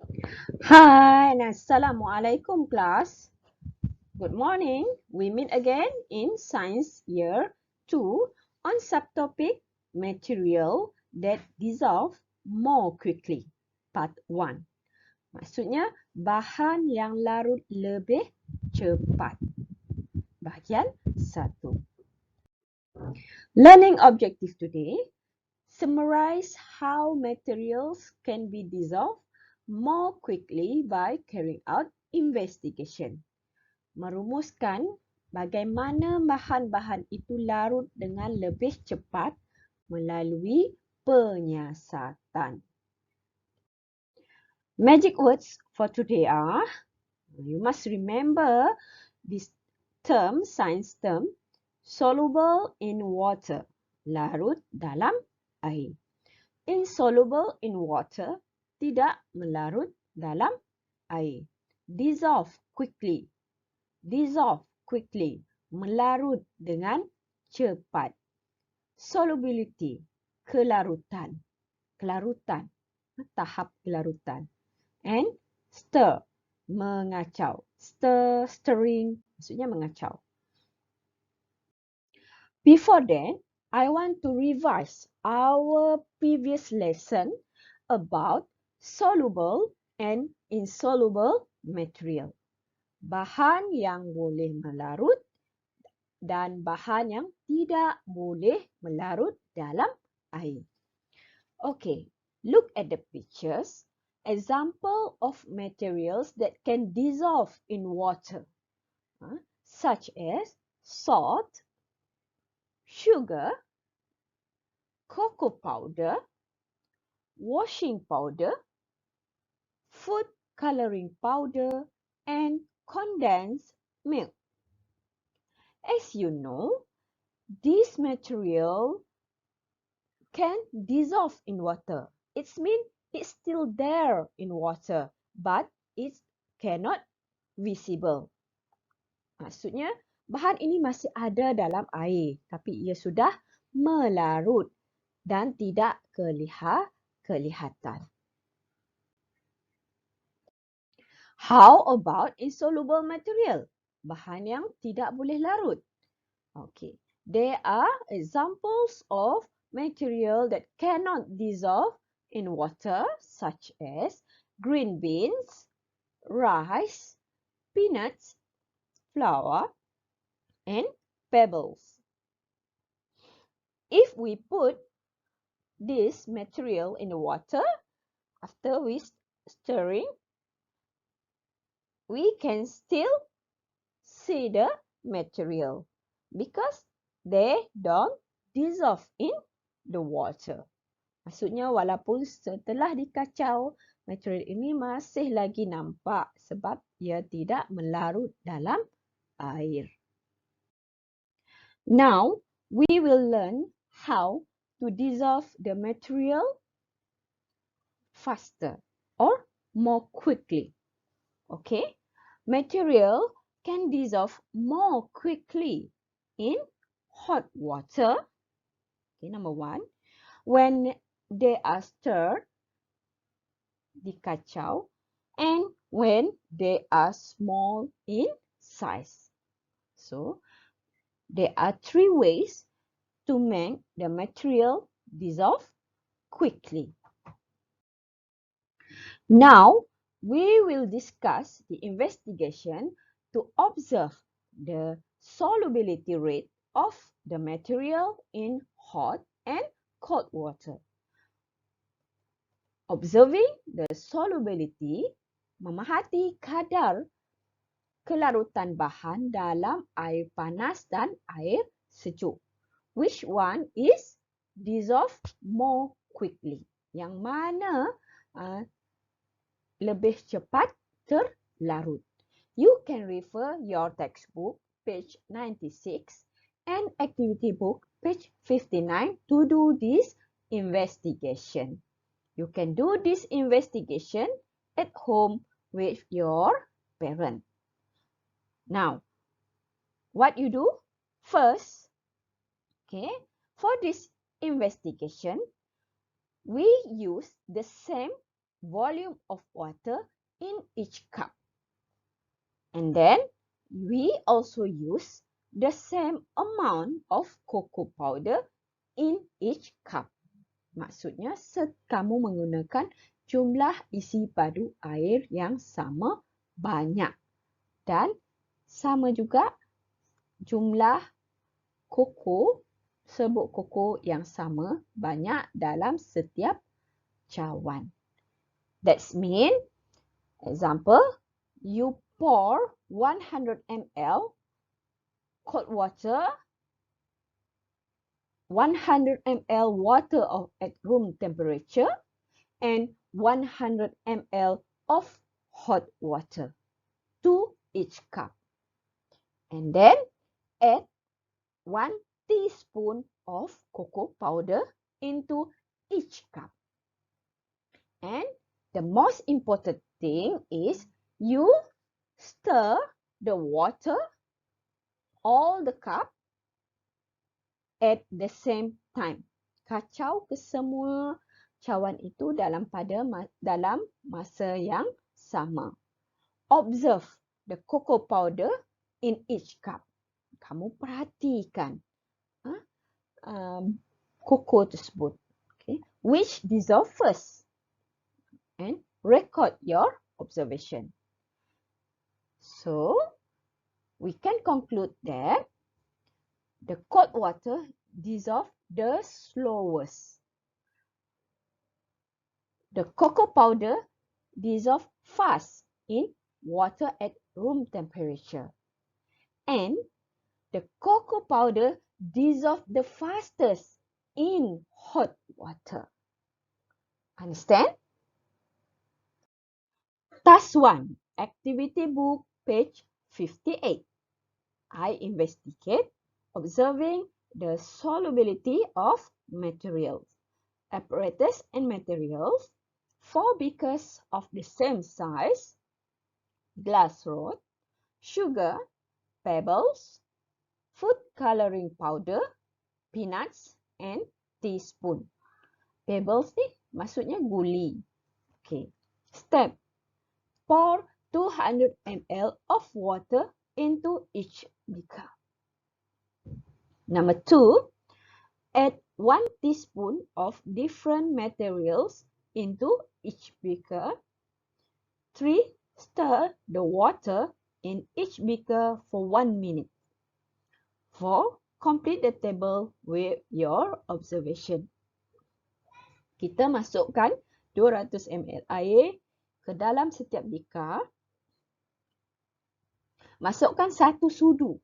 Hi and Assalamualaikum class. Good morning. We meet again in Science Year 2 on subtopic Material that dissolve more quickly. Part 1. Maksudnya bahan yang larut lebih cepat. Bahagian 1. Learning objective today. Summarize how materials can be dissolved more quickly by carrying out investigation. Merumuskan bagaimana bahan-bahan itu larut dengan lebih cepat melalui penyiasatan. Magic words for today are, you must remember this term, science term, soluble in water, larut dalam air. Insoluble in water, tidak melarut dalam air. Dissolve quickly, melarut dengan cepat. Solubility, kelarutan, tahap kelarutan. And stir, mengacau. Stirring, maksudnya mengacau. Before that, I want to revise our previous lesson about soluble and insoluble material. Bahan yang boleh melarut dan bahan yang tidak boleh melarut dalam air. Okay, look at the pictures. Example of materials that can dissolve in water, such as salt, sugar, cocoa powder, washing powder, food coloring powder, and condensed milk. As you know, this material can dissolve in water. It means it's still there in water, but it cannot visible. Maksudnya, bahan ini masih ada dalam air, tapi ia sudah melarut dan tidak kelihatan. How about insoluble material? Bahan yang tidak boleh larut. Okay, there are examples of material that cannot dissolve in water, such as green beans, rice, peanuts, flour, and pebbles. If we put this material in the water, after we stirring, we can still see the material because they don't dissolve in the water. Maksudnya walaupun setelah dikacau, material ini masih lagi nampak sebab ia tidak melarut dalam air. Now, we will learn how to dissolve the material faster or more quickly. Okay? Material can dissolve more quickly in hot water. Okay, number 1. When they are stirred, dikacau, and when they are small in size. So, there are 3 ways to make the material dissolve quickly. Now, we will discuss the investigation to observe the solubility rate of the material in hot and cold water. Observing the solubility, memerhati kadar kelarutan bahan dalam air panas dan air sejuk. Which one is dissolved more quickly? Yang mana lebih cepat terlarut? You can refer your textbook, page 96, and activity book, page 59, to do this investigation. You can do this investigation at home with your parent. Now, what you do? First, okay, for this investigation, we use the same volume of water in each cup. And then we also use the same amount of cocoa powder in each cup. Maksudnya, kamu menggunakan jumlah isi padu air yang sama banyak. Dan sama juga jumlah serbuk koko yang sama banyak dalam setiap cawan. That's mean, example, you pour 100 ml cold water, 100 ml water at room temperature, and 100 ml of hot water to each cup. And then add 1 teaspoon of cocoa powder into each cup. And the most important thing is you stir the water, all the cup, at the same time. Kacau ke semua cawan itu dalam masa yang sama. Observe the cocoa powder in each cup. Kamu perhatikan koko tersebut. Okay. Which dissolve first? And record your observation. So, we can conclude that the cold water dissolve the slowest. The cocoa powder dissolve fast in water at room temperature. And the cocoa powder dissolve the fastest in hot water. Understand? Task 1, Activity Book, page 58. I investigate observing the solubility of materials. Apparatus and materials, 4 beakers of the same size, glass rod, sugar, pebbles, food coloring powder, peanuts, and teaspoon. Pebbles ni maksudnya guli. Okay. Step. Pour 200 ml of water into each beaker. Number 2, add 1 teaspoon of different materials into each beaker. 3, stir the water in each beaker for 1 minute. 4, complete the table with your observation. Kita masukkan 200 ml air ke dalam setiap beaker. Masukkan 1 sudu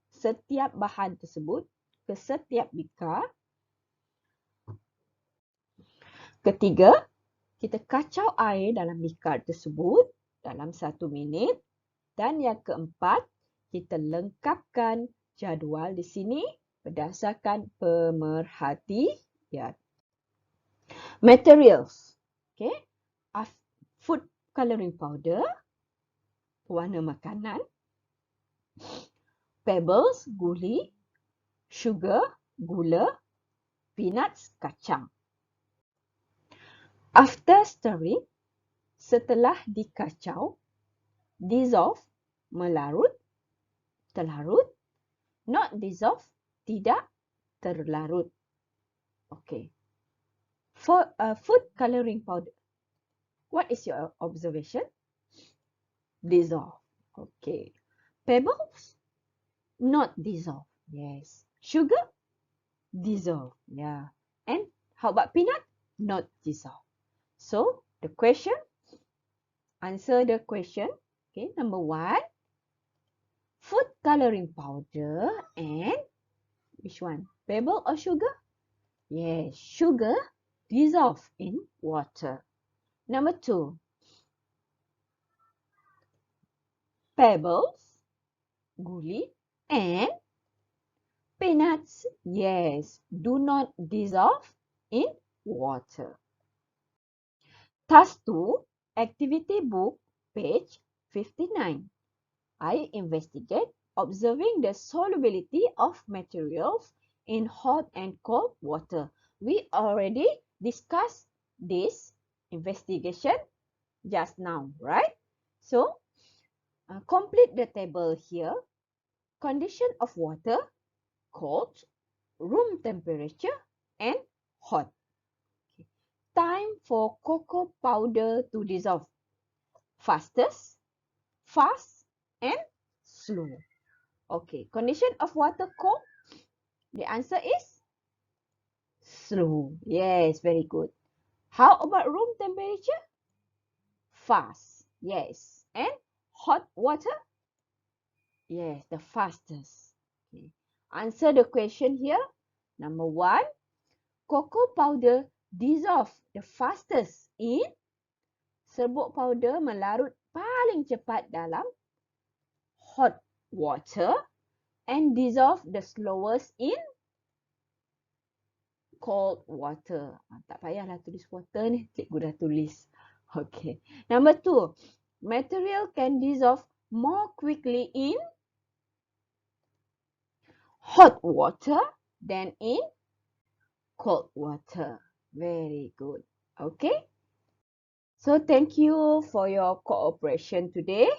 setiap bahan tersebut ke setiap beaker. Ketiga, kita kacau air dalam beaker tersebut dalam 1 minit. Dan yang keempat, kita lengkapkan jadual di sini berdasarkan pemerhatian. Materials. Okay. Food coloring powder, pewarna makanan. Pebbles, guli. Sugar, gula. Peanuts, kacang. After stirring, setelah dikacau, dissolve, melarut, terlarut. Not dissolve, tidak terlarut. Okay. For food coloring powder, what is your observation? Dissolve. Okay. Pebbles, not dissolve. Yes. Sugar, dissolve. Yeah. And how about peanut? Not dissolve. So, the question, answer the question. Okay, number 1, food coloring powder and which one? Pebble or sugar? Yes, sugar dissolve in water. Number 2, pebbles, guli, and peanuts, yes, do not dissolve in water. Task 2, Activity Book, page 59. I investigate observing the solubility of materials in hot and cold water. We already discussed this investigation just now, right? So, complete the table here. Condition of water, cold, room temperature, and hot. Okay. Time for cocoa powder to dissolve. Fastest, fast, and slow. Okay, condition of water cold. The answer is slow. Yes, very good. How about room temperature? Fast. Yes. And hot water? Yes, the fastest. Okay. Answer the question here. Number 1, cocoa powder dissolve the fastest in serbuk powder melarut paling cepat dalam hot water and dissolve the slowest in cold water. Tak payahlah tulis water ni, cikgu dah tulis. Okay. Number 2, material can dissolve more quickly in hot water than in cold water. Very good. Okay. So thank you for your cooperation today.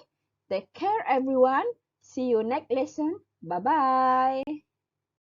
Take care everyone. See you next lesson. Bye-bye.